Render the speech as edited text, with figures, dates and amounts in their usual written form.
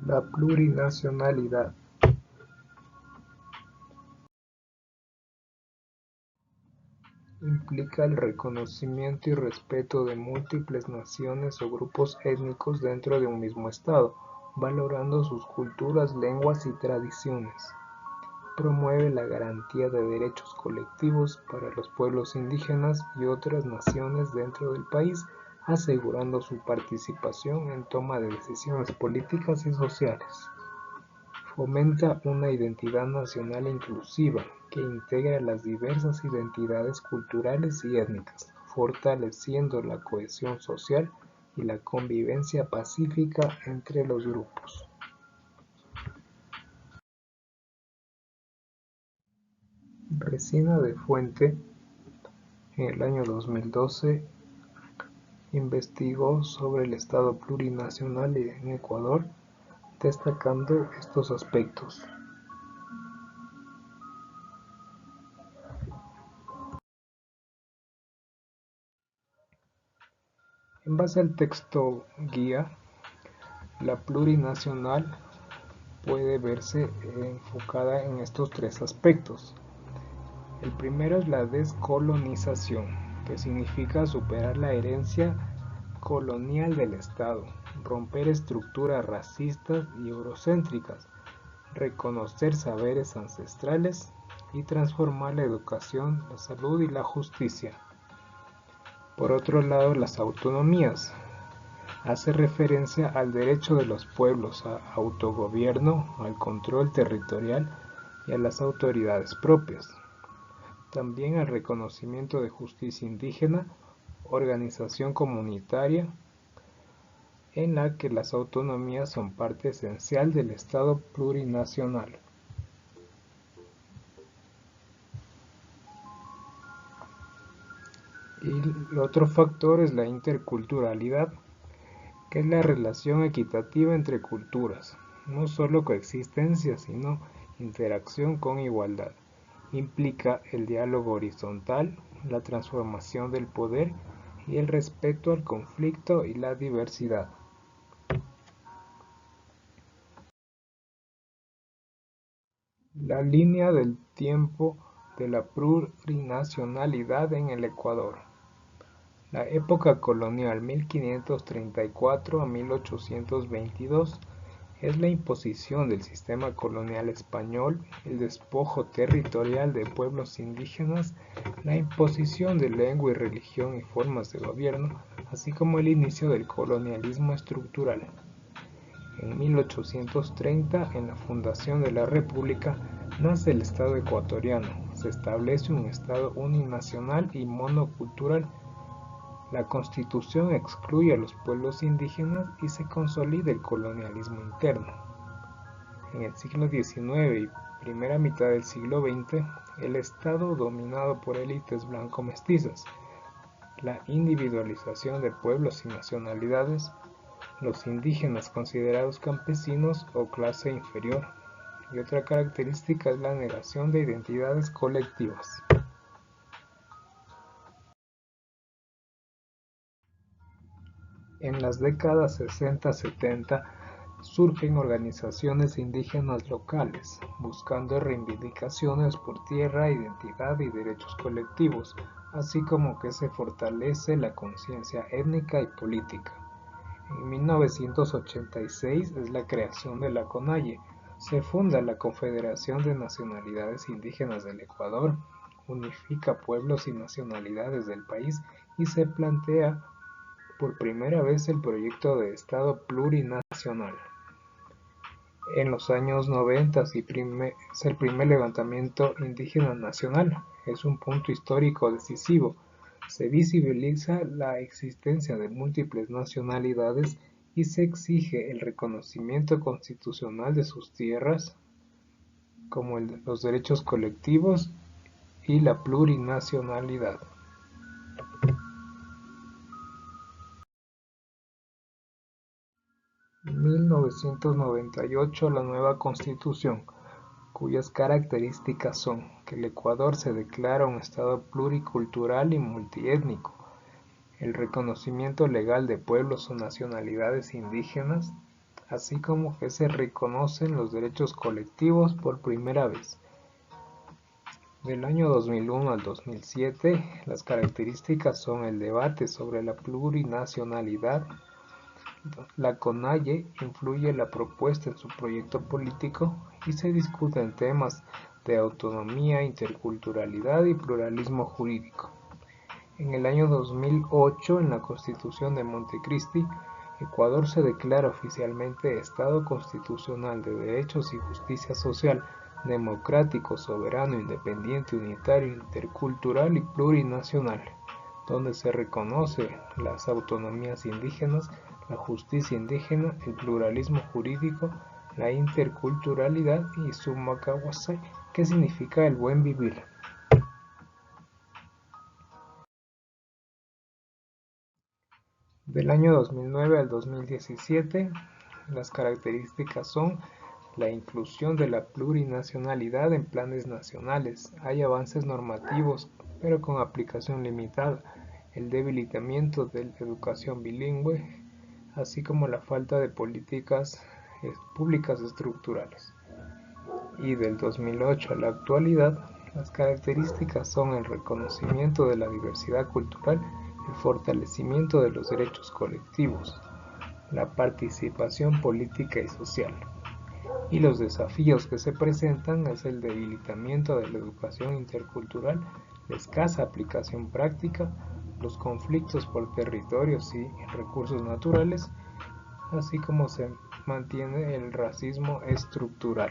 La plurinacionalidad implica el reconocimiento y respeto de múltiples naciones o grupos étnicos dentro de un mismo Estado, valorando sus culturas, lenguas y tradiciones. Promueve la garantía de derechos colectivos para los pueblos indígenas y otras naciones dentro del país, asegurando su participación en toma de decisiones políticas y sociales. Fomenta una identidad nacional inclusiva que integra las diversas identidades culturales y étnicas, fortaleciendo la cohesión social y la convivencia pacífica entre los grupos. Resina de Fuente, en el año 2012, investigó sobre el Estado plurinacional en Ecuador, destacando estos aspectos. En base al texto guía, la plurinacional puede verse enfocada en estos tres aspectos. El primero es la descolonización, que significa superar la herencia colonial del Estado, romper estructuras racistas y eurocéntricas, reconocer saberes ancestrales y transformar la educación, la salud y la justicia. Por otro lado, las autonomías. Hace referencia al derecho de los pueblos a autogobierno, al control territorial y a las autoridades propias. También al reconocimiento de justicia indígena, organización comunitaria, en la que las autonomías son parte esencial del Estado plurinacional. Y el otro factor es la interculturalidad, que es la relación equitativa entre culturas, no solo coexistencia, sino interacción con igualdad. Implica el diálogo horizontal, la transformación del poder y el respeto al conflicto y la diversidad. La línea del tiempo de la plurinacionalidad en el Ecuador. La época colonial 1534 a 1822 es la imposición del sistema colonial español, el despojo territorial de pueblos indígenas, la imposición de lengua y religión y formas de gobierno, así como el inicio del colonialismo estructural. En 1830, en la fundación de la República, nace el Estado ecuatoriano. Se establece un Estado uninacional y monocultural. La Constitución excluye a los pueblos indígenas y se consolida el colonialismo interno. En el siglo XIX y primera mitad del siglo XX, el Estado dominado por élites blanco-mestizas, la individualización de pueblos y nacionalidades, los indígenas considerados campesinos o clase inferior, y otra característica es la negación de identidades colectivas. En las décadas 60-70 surgen organizaciones indígenas locales, buscando reivindicaciones por tierra, identidad y derechos colectivos, así como que se fortalece la conciencia étnica y política. En 1986 es la creación de la CONAIE. Se funda la Confederación de Nacionalidades Indígenas del Ecuador, unifica pueblos y nacionalidades del país y se plantea por primera vez el proyecto de Estado plurinacional. En los años 90 es el primer levantamiento indígena nacional. Es un punto histórico decisivo. Se visibiliza la existencia de múltiples nacionalidades y se exige el reconocimiento constitucional de sus tierras, como los derechos colectivos y la plurinacionalidad. 1998 la nueva Constitución, cuyas características son que el Ecuador se declara un Estado pluricultural y multiétnico, el reconocimiento legal de pueblos o nacionalidades indígenas, así como que se reconocen los derechos colectivos por primera vez. Del año 2001 al 2007, las características son el debate sobre la plurinacionalidad. La CONAIE influye la propuesta en su proyecto político y se discuten temas de autonomía, interculturalidad y pluralismo jurídico. En el año 2008, en la Constitución de Montecristi, Ecuador se declara oficialmente Estado constitucional de derechos y justicia social, democrático, soberano, independiente, unitario, intercultural y plurinacional, donde se reconoce las autonomías indígenas, la justicia indígena, el pluralismo jurídico, la interculturalidad y summa kawasai, que significa el buen vivir. Del año 2009 al 2017, las características son la inclusión de la plurinacionalidad en planes nacionales. Hay avances normativos, pero con aplicación limitada, el debilitamiento de la educación bilingüe, así como la falta de políticas públicas estructurales. Y del 2008 a la actualidad, las características son el reconocimiento de la diversidad cultural, el fortalecimiento de los derechos colectivos, la participación política y social. Y los desafíos que se presentan es el debilitamiento de la educación intercultural, la escasa aplicación práctica, los conflictos por territorios y recursos naturales, así como se mantiene el racismo estructural.